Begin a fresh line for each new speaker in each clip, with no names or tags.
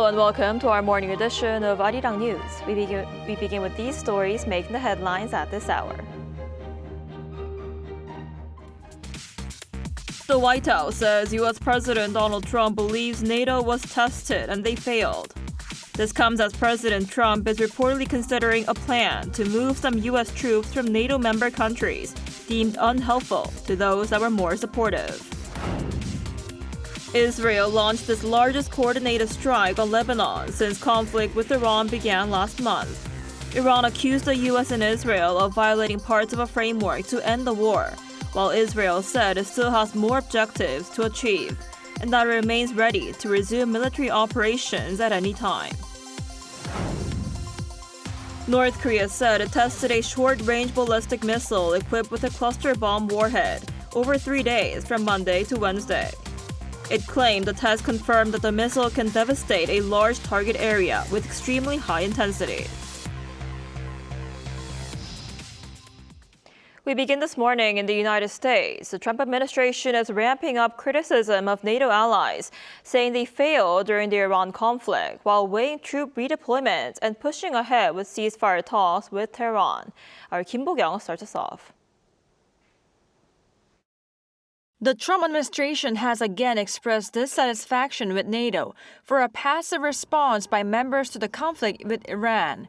and welcome to our morning edition of Arirang News. We begin with these stories making the headlines at this hour. The White House says U.S. President Donald Trump believes NATO was tested and they failed. This comes as President Trump is reportedly considering a plan to move some U.S. troops from NATO member countries deemed unhelpful to those that were more supportive. Israel launched its largest coordinated strike on Lebanon since conflict with Iran began last month. Iran accused the U.S. and Israel of violating parts of a framework to end the war, while Israel said it still has more objectives to achieve and that it remains ready to resume military operations at any time. North Korea said it tested a short-range ballistic missile equipped with a cluster bomb warhead over 3 days from Monday to Wednesday. It claimed the test confirmed that the missile can devastate a large target area with extremely high intensity. We begin this morning in the United States. The Trump administration is ramping up criticism of NATO allies, saying they failed during the Iran conflict while weighing troop redeployment and pushing ahead with ceasefire talks with Tehran. Our Kim Bo-kyung starts us off. The Trump administration has again expressed dissatisfaction with NATO for a passive response by members to the conflict with Iran.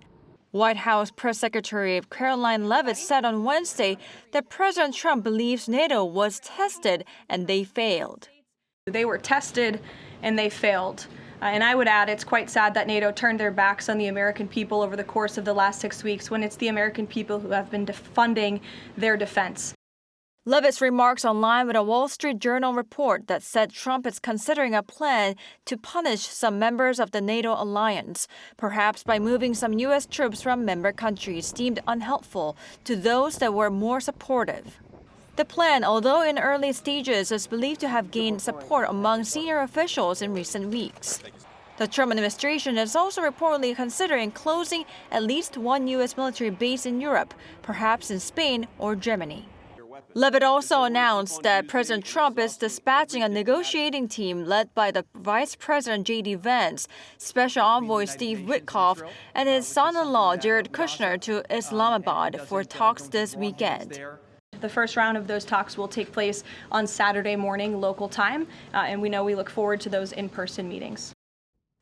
White House Press Secretary Karoline Leavitt said on Wednesday that President Trump believes NATO was tested and they failed.
They were tested and they failed. And I would add it's quite sad that NATO turned their backs on the American people over the course of the last 6 weeks when it's the American people who have been funding their defense.
Leavitt's remarks align with a Wall Street Journal report that said Trump is considering a plan to punish some members of the NATO alliance, perhaps by moving some U.S. troops from member countries deemed unhelpful to those that were more supportive. The plan, although in early stages, is believed to have gained support among senior officials in recent weeks. The Trump administration is also reportedly considering closing at least one U.S. military base in Europe, perhaps in Spain or Germany. Leavitt also announced that President Trump is dispatching a negotiating team led by the Vice President J.D. Vance, Special Envoy Steve Witkoff, and his son-in-law Jared Kushner to Islamabad for talks this weekend.
The first round of those talks will take place on Saturday morning local time, and we look forward to those in-person meetings.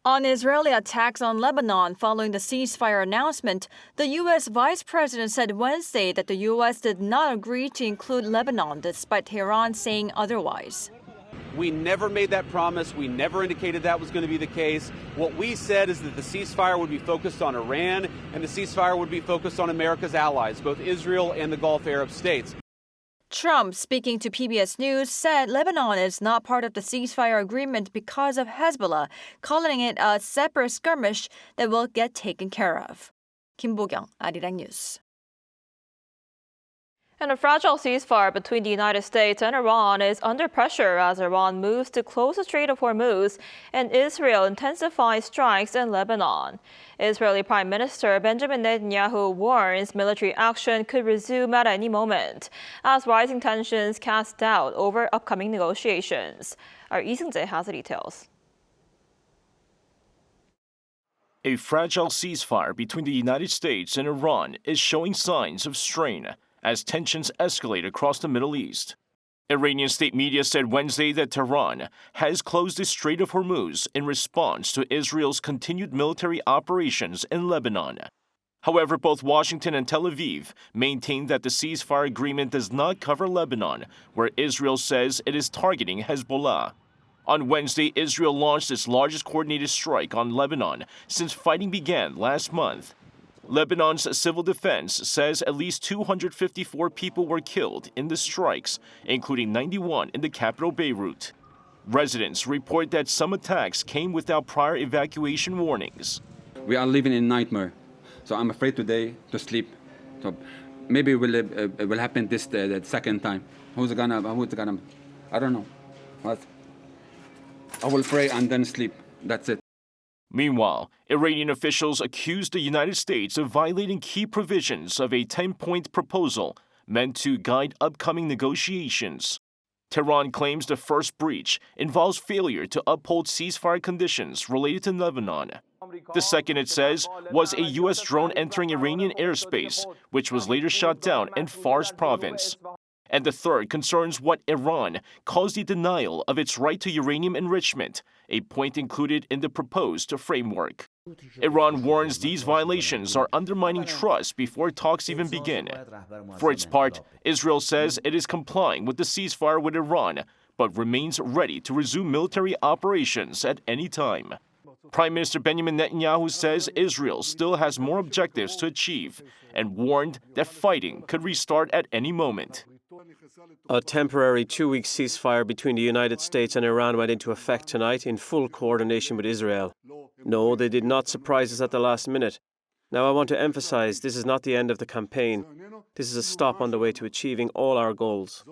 On Israeli attacks on Lebanon following the ceasefire announcement, the U.S. Vice President said Wednesday that the U.S. did not agree to include Lebanon, despite Tehran saying otherwise.
We never made that promise. We never indicated that was going to be the case. What we said is that the ceasefire would be focused on Iran, and the ceasefire would be focused on America's allies, both Israel and the Gulf Arab states.
Trump, speaking to PBS News, said Lebanon is not part of the ceasefire agreement because of Hezbollah, calling it a separate skirmish that will get taken care of. Kim Bo-kyung, Arirang News. And a fragile ceasefire between the United States and Iran is under pressure as Iran moves to close the Strait of Hormuz and Israel intensifies strikes in Lebanon. Israeli Prime Minister Benjamin Netanyahu warns military action could resume at any moment as rising tensions cast doubt over upcoming negotiations. Our Lee Seung-jae has the details.
A fragile ceasefire between the United States and Iran is showing signs of strain as tensions escalate across the Middle East. Iranian state media said Wednesday that Tehran has closed the Strait of Hormuz in response to Israel's continued military operations in Lebanon. However, both Washington and Tel Aviv maintain that the ceasefire agreement does not cover Lebanon, where Israel says it is targeting Hezbollah. On Wednesday, Israel launched its largest coordinated strike on Lebanon since fighting began last month. Lebanon's civil defense says at least 254 people were killed in the strikes, including 91 in the capital Beirut. Residents report that some attacks came without prior evacuation warnings.
We are living in a nightmare, so I'm afraid today to sleep. So maybe it will happen this the second time. Who's gonna? I don't know. What? I will pray and then sleep. That's it.
Meanwhile, Iranian officials accused the United States of violating key provisions of a 10-point proposal meant to guide upcoming negotiations. Tehran claims the first breach involves failure to uphold ceasefire conditions related to Lebanon. The second, it says, was a U.S. drone entering Iranian airspace, which was later shot down in Fars province. And the third concerns what Iran calls the denial of its right to uranium enrichment, a point included in the proposed framework. Iran warns these violations are undermining trust before talks even begin. For its part, Israel says it is complying with the ceasefire with Iran, but remains ready to resume military operations at any time. Prime Minister Benjamin Netanyahu says Israel still has more objectives to achieve and warned that fighting could restart at any moment.
A temporary 2-week ceasefire between the United States and Iran went into effect tonight in full coordination with Israel. No, they did not surprise us at the last minute. Now I want to emphasize this is not the end of the campaign. This is a stop on the way to achieving all our goals.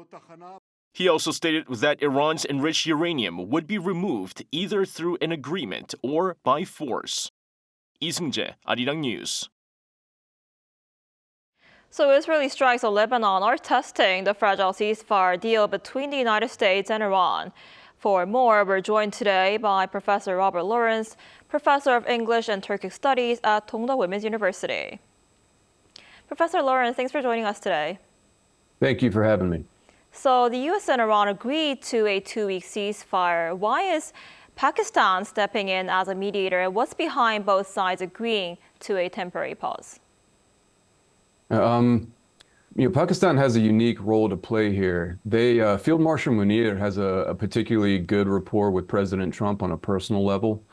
He also stated that Iran's enriched uranium would be removed either through an agreement or by force. 이승재, Arirang News.
So Israeli strikes on Lebanon are testing the fragile ceasefire deal between the United States and Iran. For more, we're joined today by Professor Robert Lawrence, Professor of English and Turkic Studies at Dongda Women's University. Professor Lawrence, thanks for joining us today.
Thank you for having me.
So the U.S. and Iran agreed to a 2-week ceasefire. Why is Pakistan stepping in as a mediator, and what's behind both sides agreeing to a temporary pause?
Pakistan has a unique role to play here. Field Marshal Munir has a particularly good rapport with President Trump on a personal level.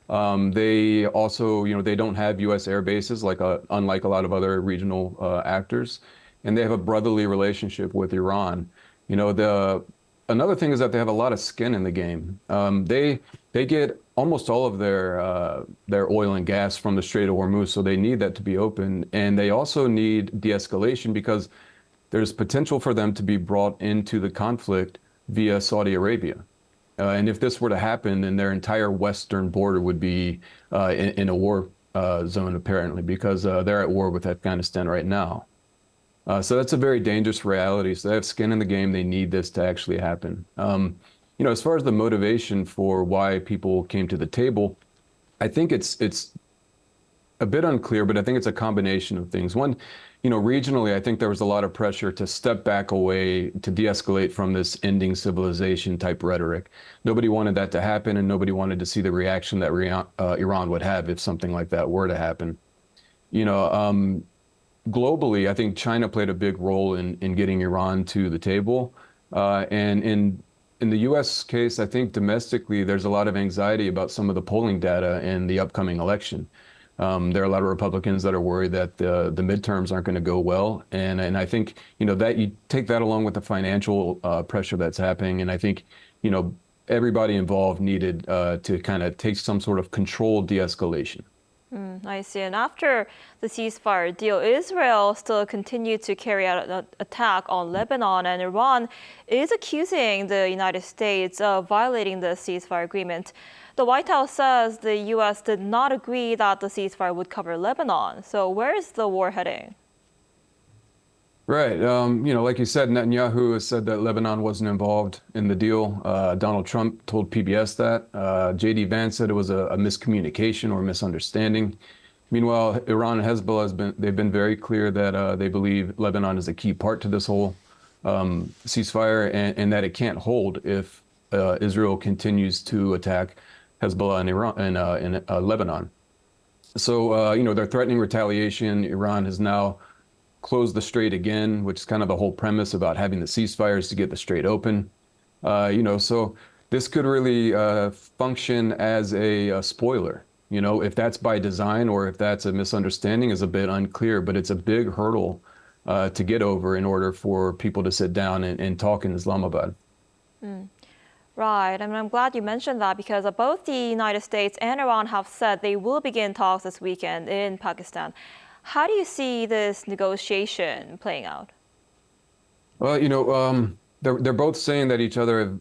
They also, they don't have U.S. air bases unlike a lot of other regional actors, and they have a brotherly relationship with Iran. Another thing is that they have a lot of skin in the game. They get almost all of their oil and gas from the Strait of Hormuz, so they need that to be open. And they also need de-escalation because there's potential for them to be brought into the conflict via Saudi Arabia. And if this were to happen, then their entire western border would be in a war zone, apparently, because they're at war with Afghanistan right now. So that's a very dangerous reality. So they have skin in the game. They need this to actually happen. As far as the motivation for why people came to the table, I think it's a bit unclear, but I think it's a combination of things. One, regionally, I think there was a lot of pressure to step back away, to de-escalate from this ending civilization type rhetoric. Nobody wanted that to happen, and nobody wanted to see the reaction that Iran would have if something like that were to happen. Globally, I think China played a big role in getting Iran to the table. And in the U.S. case, I think domestically, there's a lot of anxiety about some of the polling data in the upcoming election. There are a lot of Republicans that are worried that the midterms aren't going to go well. And I think, that you take that along with the financial pressure that's happening. And I think, everybody involved needed to kind of take some sort of controlled de-escalation.
I see. And after the ceasefire deal, Israel still continued to carry out an attack on Lebanon, and Iran is accusing the United States of violating the ceasefire agreement. The White House says the U.S. did not agree that the ceasefire would cover Lebanon. So where is the war heading?
Right. Like you said, Netanyahu has said that Lebanon wasn't involved in the deal. Donald Trump told PBS that. J.D. Vance said it was a miscommunication or misunderstanding. Meanwhile, Iran and Hezbollah they've been very clear that they believe Lebanon is a key part to this whole ceasefire, and that it can't hold if Israel continues to attack Hezbollah in Lebanon. So, they're threatening retaliation. Iran has now close the strait again, which is kind of the whole premise about having the ceasefires to get the strait open. So this could really function as a spoiler. If that's by design or if that's a misunderstanding is a bit unclear, but it's a big hurdle to get over in order for people to sit down and talk in Islamabad.
Right, and I'm glad you mentioned that because both the United States and Iran have said they will begin talks this weekend in Pakistan. How do you see this negotiation playing out?
Well, they're both saying that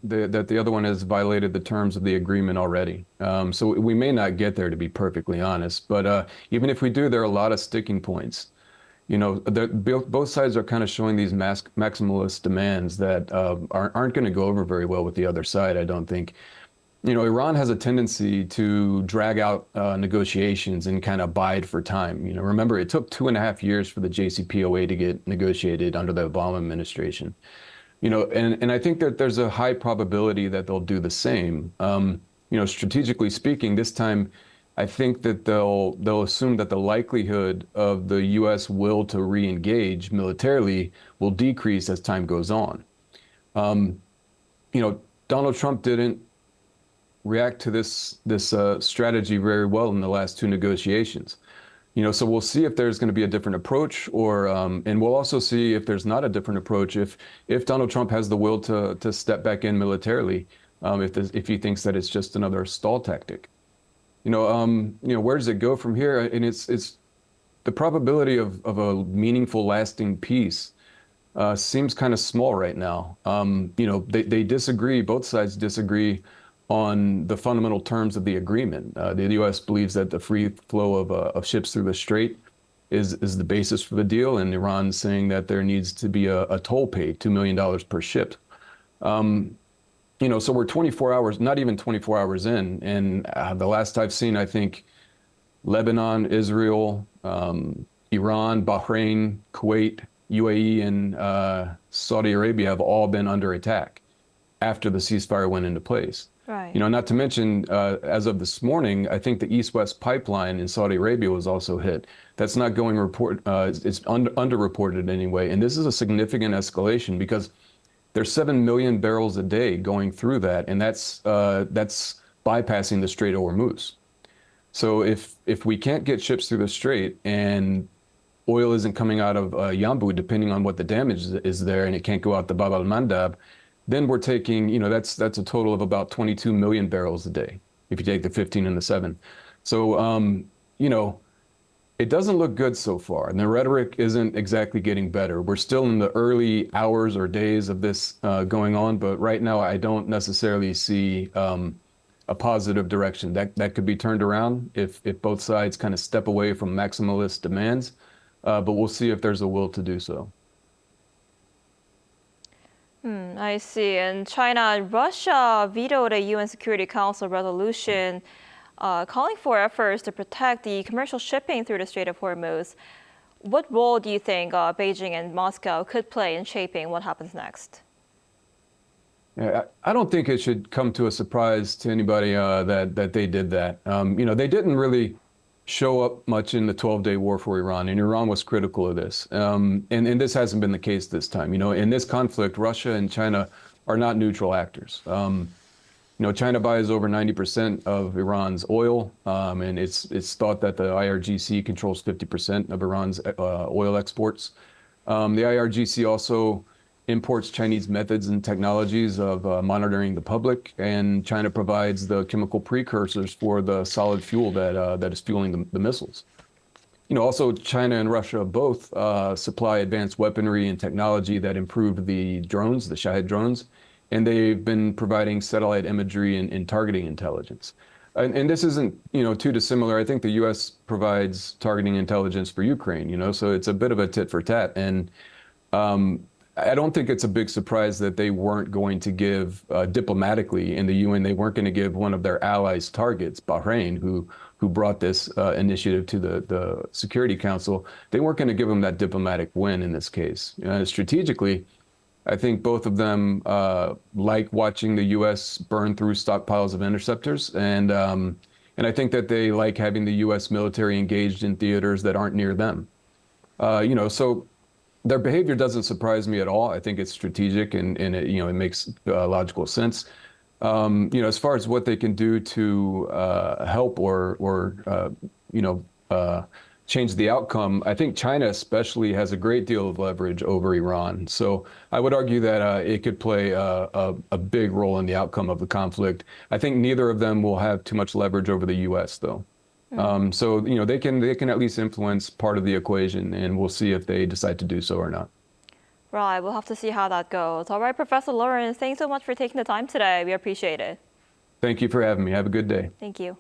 that the other one has violated the terms of the agreement already. So we may not get there, to be perfectly honest. But even if we do, there are a lot of sticking points. Both sides are kind of showing these maximalist demands that aren't going to go over very well with the other side, I don't think. Iran has a tendency to drag out negotiations and kind of bide for time. Remember, it took 2.5 years for the JCPOA to get negotiated under the Obama administration. And I think that there's a high probability that they'll do the same. Strategically speaking, this time, I think that they'll assume that the likelihood of the U.S. will to re-engage militarily will decrease as time goes on. Donald Trump didn't react to this strategy very well in the last 2 negotiations. So we'll see if there's going to be a different approach, and we'll also see if there's not a different approach if Donald Trump has the will to step back in militarily, if he thinks that it's just another stall tactic. Where does it go from here? And it's the probability of a meaningful, lasting peace seems kind of small right now. They disagree. Both sides disagree on the fundamental terms of the agreement. The U.S. believes that the free flow of ships through the Strait is the basis for the deal, and Iran's saying that there needs to be a toll paid, $2 million per ship. So we're 24 hours, not even 24 hours in, and the last I've seen, I think Lebanon, Israel, Iran, Bahrain, Kuwait, UAE, and Saudi Arabia have all been under attack after the ceasefire went into place.
Right.
Not to mention, as of this morning, I think the East-West pipeline in Saudi Arabia was also hit. That's not going it's underreported anyway. And this is a significant escalation because there's 7 million barrels a day going through that, and that's bypassing the Strait of Hormuz. So if we can't get ships through the Strait and oil isn't coming out of Yanbu, depending on what the damage is there, and it can't go out the Bab al-Mandab, then we're taking, that's a total of about 22 million barrels a day, if you take the 15 and the 7. So, it doesn't look good so far, and the rhetoric isn't exactly getting better. We're still in the early hours or days of this going on, but right now I don't necessarily see a positive direction. That could be turned around if both sides kind of step away from maximalist demands, but we'll see if there's a will to do so.
I see. And China and Russia vetoed a UN Security Council resolution calling for efforts to protect the commercial shipping through the Strait of Hormuz. What role do you think Beijing and Moscow could play in shaping what happens next?
Yeah, I don't think it should come to a surprise to anybody that they did that. They didn't really show up much in the 12-day war for Iran, and Iran was critical of this. And this hasn't been the case this time. In this conflict, Russia and China are not neutral actors. China buys over 90% of Iran's oil, and it's thought that the IRGC controls 50% of Iran's oil exports. The IRGC also imports Chinese methods and technologies of monitoring the public, and China provides the chemical precursors for the solid fuel that is fueling the missiles. Also China and Russia both supply advanced weaponry and technology that improved the drones, the Shahed drones, and they've been providing satellite imagery and targeting intelligence. And this isn't, too dissimilar. I think the U.S. provides targeting intelligence for Ukraine, so it's a bit of a tit for tat. And I don't think it's a big surprise that they weren't going to give diplomatically in the UN. They weren't going to give one of their allies targets, Bahrain, who brought this initiative to the Security Council. They weren't going to give them that diplomatic win in this case. Strategically, I think both of them like watching the U.S. burn through stockpiles of interceptors, and I think that they like having the U.S. military engaged in theaters that aren't near them. So their behavior doesn't surprise me at all. I think it's strategic and it makes logical sense. As far as what they can do to help or change the outcome, I think China especially has a great deal of leverage over Iran. So I would argue that it could play a big role in the outcome of the conflict. I think neither of them will have too much leverage over the U.S. though. So they can at least influence part of the equation, and we'll see if they decide to do so or not.
Right, we'll have to see how that goes. All right, Professor Lawrence, thanks so much for taking the time today. We appreciate it.
Thank you for having me. Have a good day.
Thank you.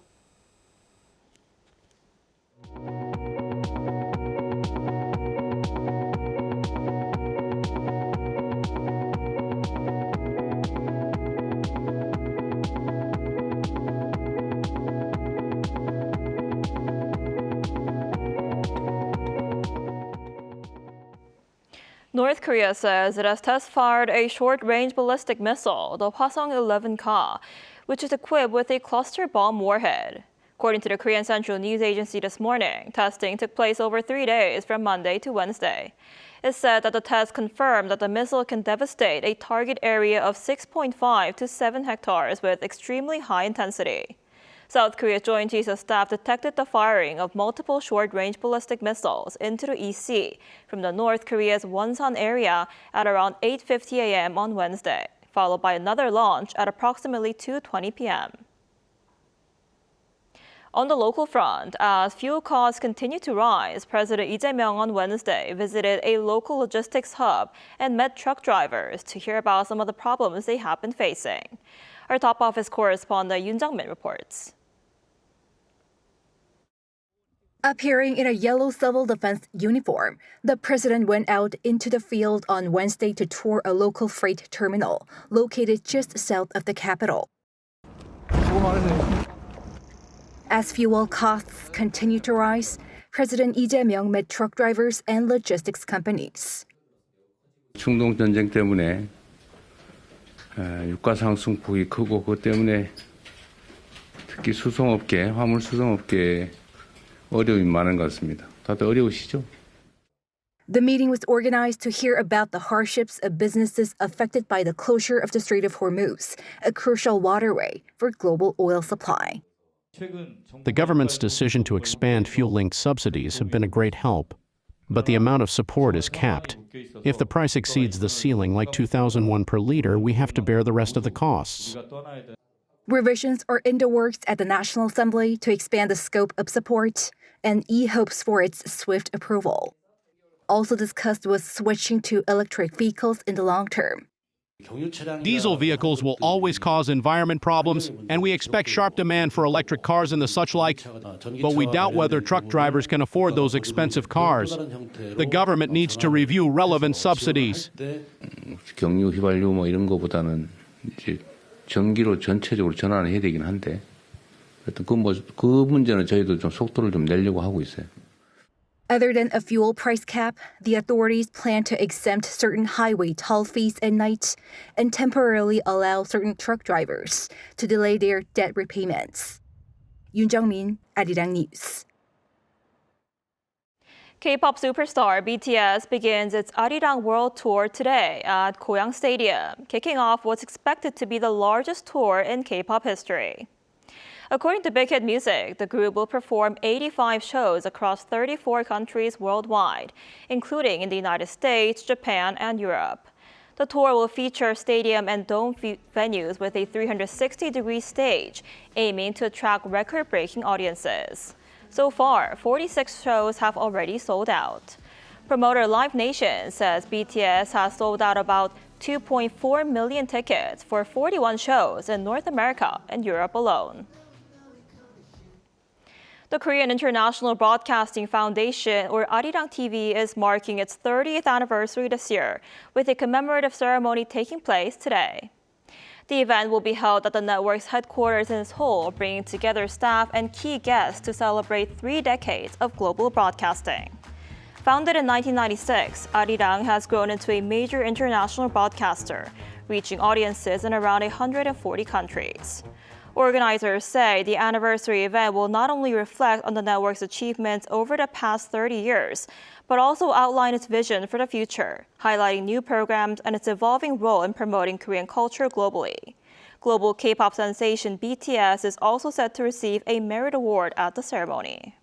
North Korea says it has test-fired a short-range ballistic missile, the Hwasong-11Ka, which is equipped with a cluster bomb warhead. According to the Korean Central News Agency this morning, testing took place over 3 days from Monday to Wednesday. It said that the test confirmed that the missile can devastate a target area of 6.5 to 7 hectares with extremely high intensity. South Korea's Joint Chiefs of Staff detected the firing of multiple short-range ballistic missiles into the East Sea from the North Korea's Wonsan area at around 8:50 a.m. on Wednesday, followed by another launch at approximately 2:20 p.m. On the local front, as fuel costs continue to rise, President Lee Jae-myung on Wednesday visited a local logistics hub and met truck drivers to hear about some of the problems they have been facing. Our top office correspondent Yoon Jung-min reports.
Appearing in a yellow civil defense uniform, the president went out into the field on Wednesday to tour a local freight terminal located just south of the capital. As fuel costs continue to rise, President Lee Jae-myung met truck drivers and logistics companies.
중동 전쟁 때문에 유가 상승폭이 크고 그것 때문에 특히 수송업계, 화물 수송업계에 어려움이 많은 것 같습니다. 다들 어려우시죠?
The meeting was organized to hear about the hardships of businesses affected by the closure of the Strait of Hormuz, a crucial waterway for global oil supply.
The government's decision to expand fuel-linked subsidies have been a great help, but the amount of support is capped. If the price exceeds the ceiling, like 2,001 per liter, we have to bear the rest of the costs.
Revisions are in the works at the National Assembly to expand the scope of support, and Lee hopes for its swift approval. Also discussed was switching to electric vehicles in the long term.
Diesel vehicles will always cause environment problems, and we expect sharp demand for electric cars and the such like, but we doubt whether truck drivers can afford those expensive cars. The government needs to review relevant subsidies.
경유, 휘발유 뭐 이런 거보다는 이제 전기로 전체적으로 전환을 해야 되긴 한데, 하여튼 그 문제는 저희도 좀 속도를 좀 내려고 하고 있어요.
Other than a fuel price cap, the authorities plan to exempt certain highway toll fees at night and temporarily allow certain truck drivers to delay their debt repayments. Yoon Jung-min, Arirang News.
K-pop superstar BTS begins its Arirang World Tour today at Goyang Stadium, kicking off what's expected to be the largest tour in K-pop history. According to Big Hit Music, the group will perform 85 shows across 34 countries worldwide, including in the United States, Japan, and Europe. The tour will feature stadium and dome venues with a 360-degree stage, aiming to attract record-breaking audiences. So far, 46 shows have already sold out. Promoter Live Nation says BTS has sold out about 2.4 million tickets for 41 shows in North America and Europe alone. The Korean International Broadcasting Foundation, or Arirang TV, is marking its 30th anniversary this year, with a commemorative ceremony taking place today. The event will be held at the network's headquarters in Seoul, bringing together staff and key guests to celebrate 3 decades of global broadcasting. Founded in 1996, Arirang has grown into a major international broadcaster, reaching audiences in around 140 countries. Organizers say the anniversary event will not only reflect on the network's achievements over the past 30 years, but also outline its vision for the future, highlighting new programs and its evolving role in promoting Korean culture globally. Global K-pop sensation BTS is also set to receive a Merit Award at the ceremony.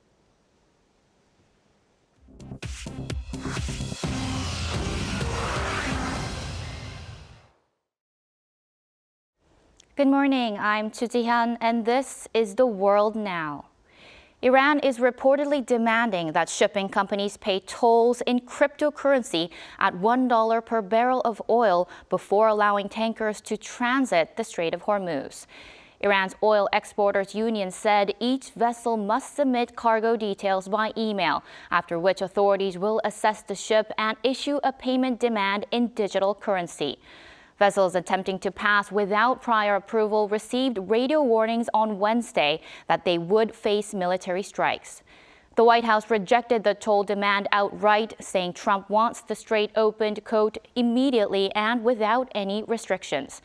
Good morning, I'm Chu Ji-hyun, and this is The World Now. Iran is reportedly demanding that shipping companies pay tolls in cryptocurrency at $1 per barrel of oil before allowing tankers to transit the Strait of Hormuz. Iran's Oil Exporters Union said each vessel must submit cargo details by email, after which authorities will assess the ship and issue a payment demand in digital currency. Vessels attempting to pass without prior approval received radio warnings on Wednesday that they would face military strikes. The White House rejected the toll demand outright, saying Trump wants the strait opened, quote, immediately and without any restrictions.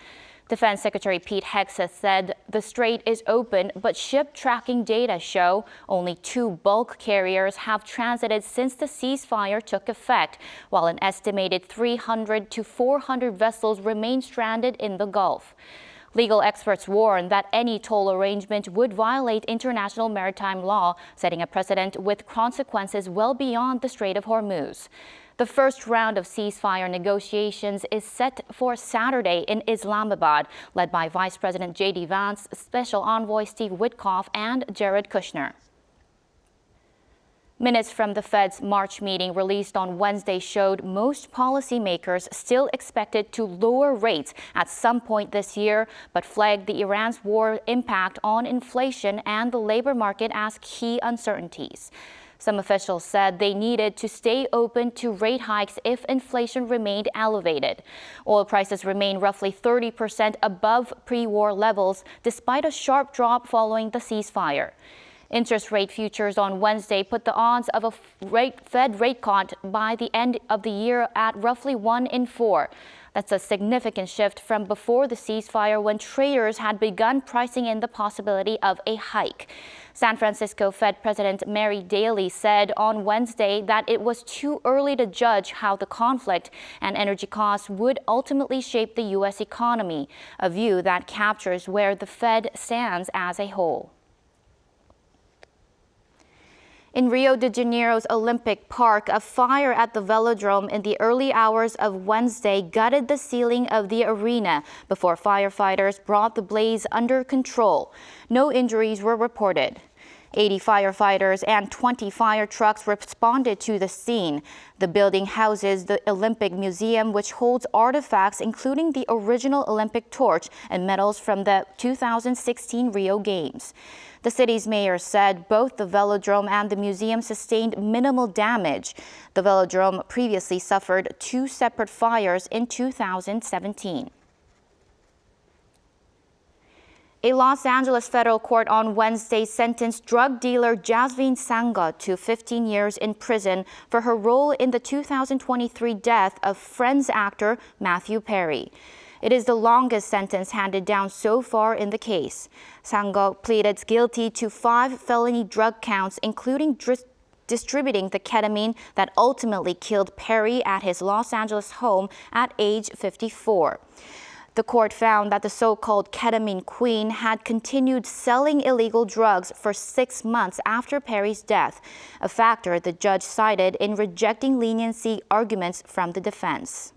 Defense Secretary Pete Hegseth said the strait is open, but ship tracking data show only 2 bulk carriers have transited since the ceasefire took effect, while an estimated 300 to 400 vessels remain stranded in the Gulf. Legal experts warn that any toll arrangement would violate international maritime law, setting a precedent with consequences well beyond the Strait of Hormuz. The first round of ceasefire negotiations is set for Saturday in Islamabad, led by Vice President J.D. Vance, Special Envoy Steve Witkoff, and Jared Kushner. Minutes from the Fed's March meeting released on Wednesday showed most policymakers still expected to lower rates at some point this year, but flagged the Iran's war impact on inflation and the labor market as key uncertainties. Some officials said they needed to stay open to rate hikes if inflation remained elevated. Oil prices remain roughly 30% above pre-war levels, despite a sharp drop following the ceasefire. Interest rate futures on Wednesday put the odds of a Fed rate cut by the end of the year at roughly 1 in 4. That's a significant shift from before the ceasefire, when traders had begun pricing in the possibility of a hike. San Francisco Fed President Mary Daly said on Wednesday that it was too early to judge how the conflict and energy costs would ultimately shape the U.S. economy, a view that captures where the Fed stands as a whole. In Rio de Janeiro's Olympic Park, a fire at the velodrome in the early hours of Wednesday gutted the ceiling of the arena before firefighters brought the blaze under control. No injuries were reported. 80 firefighters and 20 fire trucks responded to the scene. The building houses the Olympic Museum, which holds artifacts including the original Olympic torch and medals from the 2016 Rio Games. The city's mayor said both the velodrome and the museum sustained minimal damage. The velodrome previously suffered 2 separate fires in 2017. A Los Angeles federal court on Wednesday sentenced drug dealer Jasvine Sangha to 15 years in prison for her role in the 2023 death of Friends actor Matthew Perry. It is the longest sentence handed down so far in the case. Sangha pleaded guilty to 5 felony drug counts, including distributing the ketamine that ultimately killed Perry at his Los Angeles home at age 54. The court found that the so-called Ketamine Queen had continued selling illegal drugs for 6 months after Perry's death, a factor the judge cited in rejecting leniency arguments from the defense.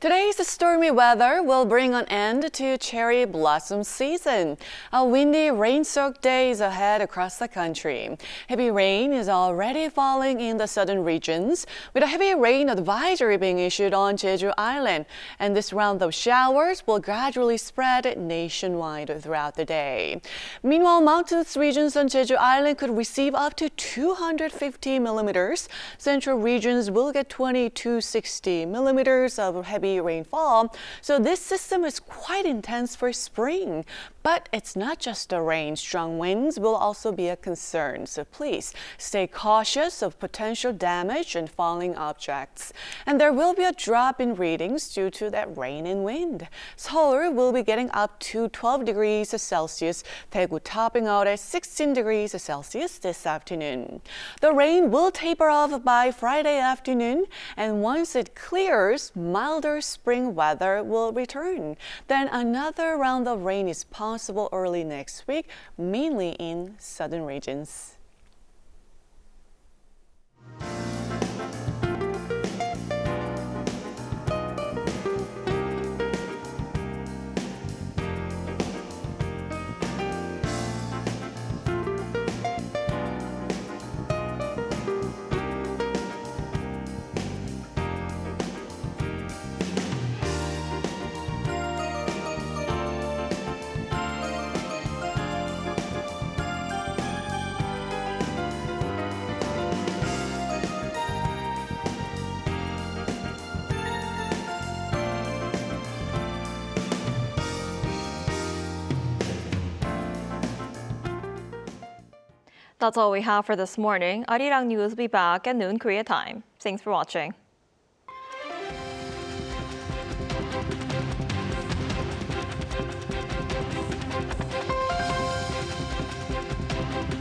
Today's stormy weather will bring an end to cherry blossom season. A windy, rain-soaked days ahead across the country. Heavy rain is already falling in the southern regions, with a heavy rain advisory being issued on Jeju Island. And this round of showers will gradually spread nationwide throughout the day. Meanwhile, mountainous regions on Jeju Island could receive up to 250 millimeters. Central regions will get 20 to 60 millimeters of heavy rainfall, so this system is quite intense for spring. But it's not just the rain. Strong winds will also be a concern, so please stay cautious of potential damage and falling objects. And there will be a drop in readings due to that rain and wind. Seoul will be getting up to 12 degrees Celsius, Daegu topping out at 16 degrees Celsius this afternoon. The rain will taper off by Friday afternoon, and once it clears, milder spring weather will return. Then another round of rain is possible early next week, mainly in southern regions.
That's all we have for this morning. Arirang News will be back at noon Korea time. Thanks for watching.